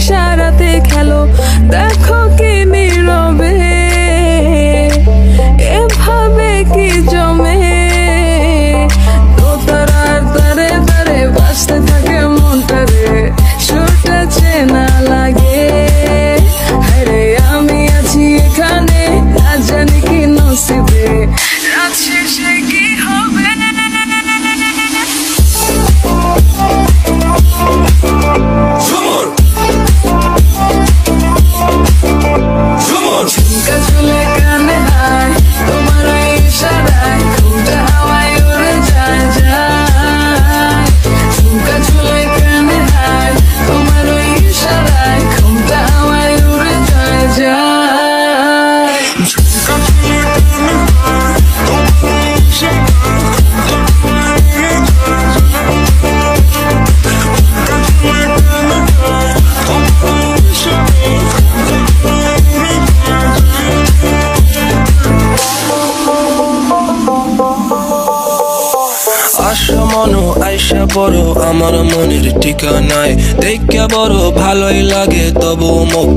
ইশারাতে খেলো, দেখো কি নীরবে এভাবে কি জমে। দোতারার তারে তারে বাজতে থাকে মনটারে, সুরটা চেনা লাগে। আরে আমি আছি এখানে, না জানি কি নসিবে, রাত শেষে কি হবে। ঝুমকা ঝুলে কানে হায়, তোমার ওই ইশারায় ঘুমটা হাওয়ায় উড়ে যায় যায়। ঝুমকা ঝুলে কানে হায়, তোমার ওই ইশারায় ঘুমটা হাওয়ায় উড়ে যায় যায়। ঝুমকা ঝুলে কানে হায়, তোমার ওই ইশারায় ঘুমটা হাওয়ায় উড়ে যায় যায়। ঝুমকা ঝুলে কানে হায়, তোমার ওই ইশারায় ঘুমটা হাওয়ায় উড়ে যায় যায়। আশা মনো আইসা বড় আমার মনের ঠিকানায়, দেখে বড় ভালোই লাগে তবু মুখ